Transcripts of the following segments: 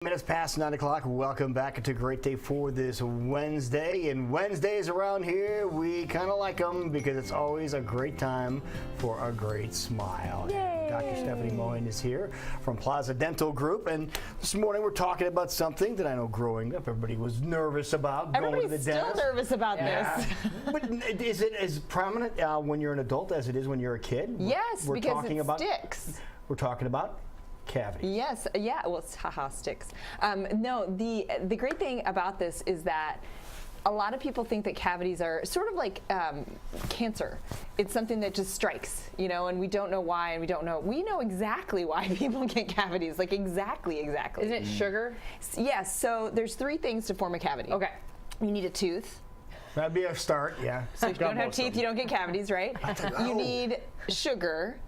Minutes past 9 o'clock. Welcome back. It's a great day for this Wednesday. And Wednesdays around here, we kind of like them because it's always a great time for a great smile. Yay. Dr. Steffany Mohan is here from Plaza Dental Group. And this morning we're talking about something that I know growing up everybody was nervous about. Everybody's going to the still dentist. nervous about this. But is it as prominent when you're an adult as it is when you're a kid? Yes, we're because talking it about, sticks. We're talking about cavities. Yes, yeah, well, it's haha sticks. No, the great thing about this is that a lot of people think that cavities are sort of like cancer. It's something that just strikes, and we don't know why, and we know exactly why people get cavities, like exactly. Isn't it sugar? Yes, so there's three things to form a cavity. Okay. You need a tooth. That'd be a start, yeah. So if you don't have teeth, you don't get cavities, right? You need sugar.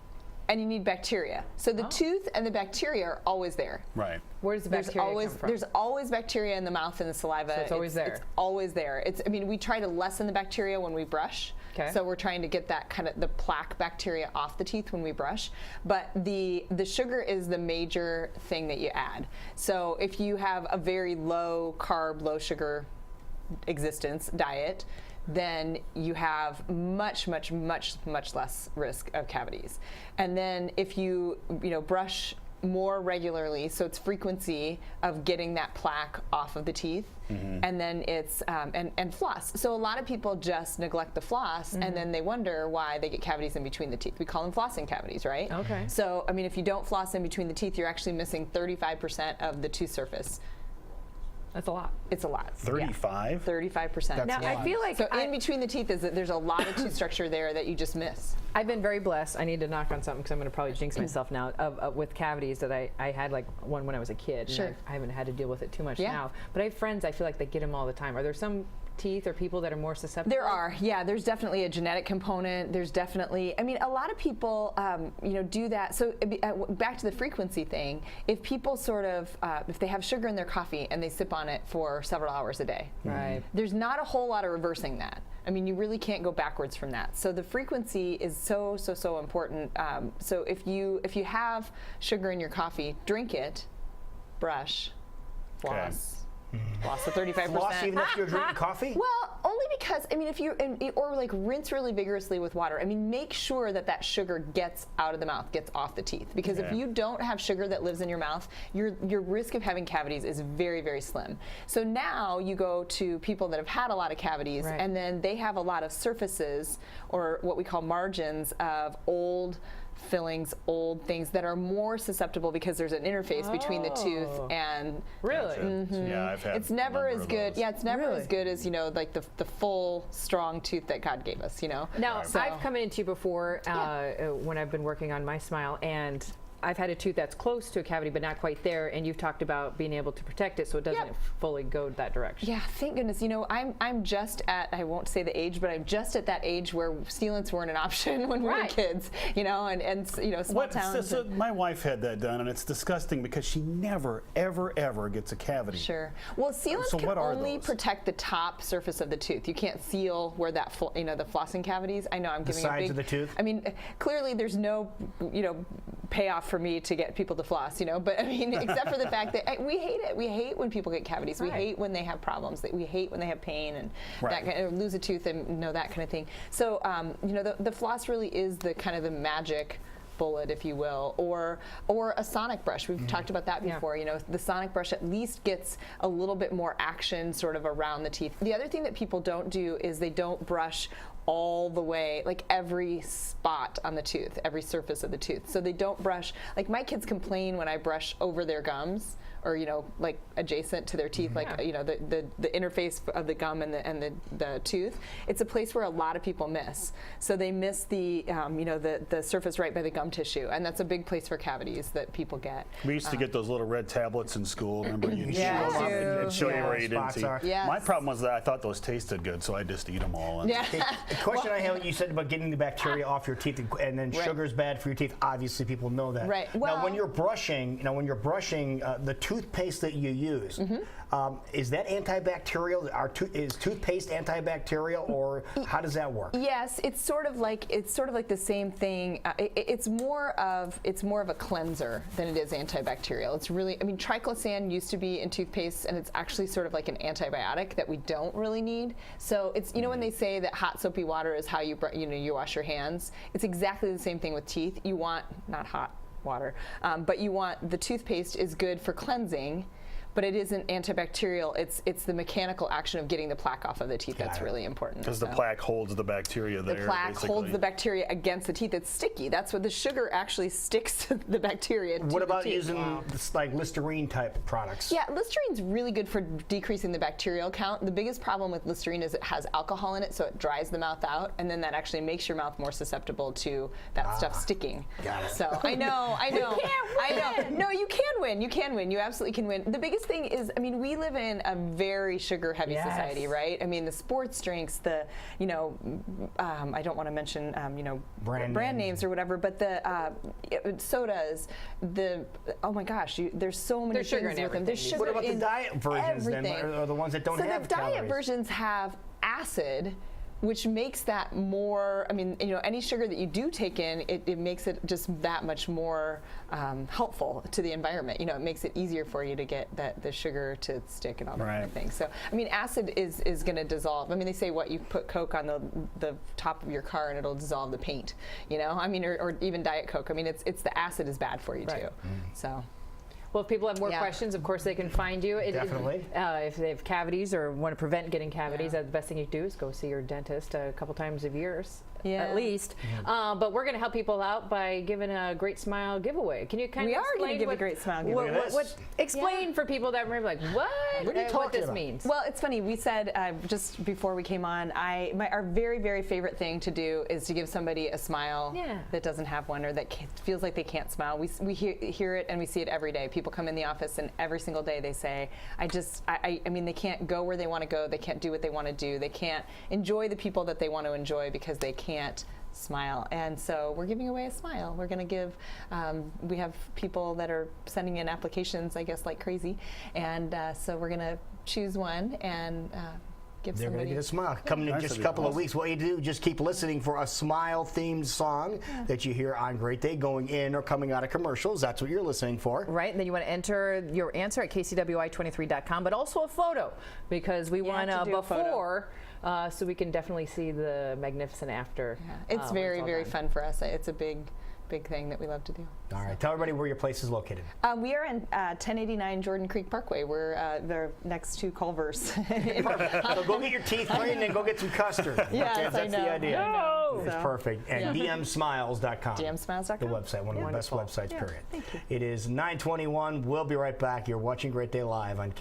And you need bacteria. So the tooth and the bacteria are always there. Right. Where does the bacteria come from? There's always bacteria in the mouth and the saliva. So it's always there. It's always there. We try to lessen the bacteria when we brush. Okay. So we're trying to get that kind of the plaque bacteria off the teeth when we brush. But the sugar is the major thing that you add. So if you have a very low carb, low sugar diet, then you have much less risk of cavities. And then if you brush more regularly, so it's frequency of getting that plaque off of the teeth, and then it's and floss. So a lot of people just neglect the floss, and then they wonder why they get cavities in between the teeth. We call them flossing cavities, right? Okay. So if you don't floss in between the teeth, you're actually missing 35% of the tooth surface. That's a lot. It's a lot. 35? 35%. Now, I feel like so in between the teeth there's a lot of tooth structure there that you just miss. I've been very blessed. I need to knock on something because I'm going to probably jinx myself now with cavities that I had like one when I was a kid. Sure. And I haven't had to deal with it too much Yeah. now. But I have friends, I feel like they get them all the time. Are there some teeth or people that are more susceptible? There are, yeah. There's definitely a genetic component. There's definitely, a lot of people, do that. So back to the frequency thing. If people if they have sugar in their coffee and they sip on it for several hours a day, Right. there's not a whole lot of reversing that. You really can't go backwards from that. So the frequency is so important. So if you have sugar in your coffee, drink it, brush, floss. Floss the 35%. Floss even if you're drinking coffee? Well, only because, if you, or like rinse really vigorously with water. Make sure that sugar gets out of the mouth, gets off the teeth. Because if you don't have sugar that lives in your mouth, your risk of having cavities is very, very slim. So now you go to people that have had a lot of cavities, Right. and then they have a lot of surfaces, or what we call margins, of old fillings, old things that are more susceptible because there's an interface between the tooth and Really? Yeah, I've had. it's never as good. Yeah, it's never Really? as good as like the full strong tooth that God gave us. Now, So- I've come into you before when I've been working on my smile, and I've had a tooth that's close to a cavity but not quite there, and you've talked about being able to protect it so it doesn't fully go that direction. Yeah, thank goodness. I'm just at, I won't say the age, but I'm just at that age where sealants weren't an option when we were Right. kids, and small towns. So my wife had that done, and it's disgusting because she never, ever gets a cavity. Sure. Well, sealants So can what are only those? protect the top surface of the tooth. You can't seal where that, the flossing cavities. I know I'm giving sides a big. of the tooth? Clearly there's no, payoff for me to get people to floss, but except for the fact that we hate it. We hate when people get cavities. We Right. hate when they have problems. We hate when they have pain and Right. or lose a tooth and that kind of thing. So, the floss really is the kind of the magic bullet, if you will, or a sonic brush. We've talked about that Yeah. before. The sonic brush at least gets a little bit more action sort of around the teeth. The other thing that people don't do is they don't brush all the way, like every spot on the tooth, every surface of the tooth. So they don't brush, like my kids complain when I brush over their gums, or like adjacent to their teeth, like the interface of the gum and the tooth. It's a place where a lot of people miss. So they miss the the surface right by the gum tissue, and that's a big place for cavities that people get. We used to get those little red tablets in school. Remember, you'd Yeah, show them up I do. and show you Yeah. where you didn't Spots see. are. Yes. My problem was that I thought those tasted good, so I just eat them all. And Yeah. The question I have, you said about getting the bacteria off your teeth, and then Right. sugar's bad for your teeth. Obviously, people know that. Right. Now, Well- when you're brushing, the toothpaste that you use. Is that antibacterial? Is toothpaste antibacterial, or how does that work? Yes, it's sort of like the same thing. It's more of a cleanser than it is antibacterial. It's really, I mean, triclosan used to be in toothpaste, and it's actually sort of like an antibiotic that we don't really need. So it's, you know, when they say that hot soapy water is how you wash your hands, it's exactly the same thing with teeth. You want not hot water, but you want the toothpaste is good for cleansing. But it isn't antibacterial. It's the mechanical action of getting the plaque off of the teeth that's really important. Because the plaque holds the bacteria there. The plaque basically holds the bacteria against the teeth. It's sticky. That's what the sugar actually sticks the bacteria to. What about the teeth. using like Listerine type products? Yeah, Listerine's really good for decreasing the bacterial count. The biggest problem with Listerine is it has alcohol in it, so it dries the mouth out, and then that actually makes your mouth more susceptible to that stuff sticking. Got it. So I know. No, you can win. You can win. You absolutely can win. The biggest thing is, I mean, we live in a very sugar-heavy society, right? I mean, the sports drinks, I don't want to mention, brand names or whatever, but the sodas, oh my gosh, there's so many things with them. There's sugar what about the in diet versions then, or the ones that don't have So the diet calories? versions have acid, which makes that more, I mean, any sugar that you do take in, it makes it just that much more helpful to the environment. It makes it easier for you to get the sugar to stick and all that kind of thing. So, I mean, acid is going to dissolve. I mean, they say you put Coke on the top of your car and it'll dissolve the paint, I mean, or even Diet Coke. I mean, it's the acid is bad for you too. So. Well, if people have more questions, of course, they can find you. Definitely. If they have cavities or want to prevent getting cavities, the best thing you do is go see your dentist a couple times a year, at least. But we're going to help people out by giving a Great Smile giveaway. Can you kind of explain? We are going to give a Great Smile giveaway. Explain for people that remember, like, what this means. Well, it's funny. We said just before we came on, our very, very favorite thing to do is to give somebody a smile that doesn't have one or that feels like they can't smile. We hear it and we see it every day. People come in the office and every single day they say, I mean, they can't go where they want to go. They can't do what they want to do. They can't enjoy the people that they want to enjoy because they can't smile. And so we're giving away a smile. We're going to give, we have people that are sending in applications, I guess, like crazy. And so we're going to choose one and give They're somebody. going to get a smile. Coming in just a couple of weeks, what you do, just keep listening for a smile-themed song that you hear on Great Day going in or coming out of commercials. That's what you're listening for. Right, and then you want to enter your answer at kcwi23.com, but also a photo, because we want before, so we can definitely see the magnificent after. It's very, very fun for us. It's a big thing that we love to do. All right, tell everybody where your place is located. We are in 1089 Jordan Creek Parkway. We're next to Culver's. So go get your teeth cleaned and go get some custard. Yes, that's the idea. No. It's perfect. And dmsmiles.com. dmsmiles.com. The website, one of the best websites, period. Thank you. It is 9:21. We'll be right back. You're watching Great Day Live on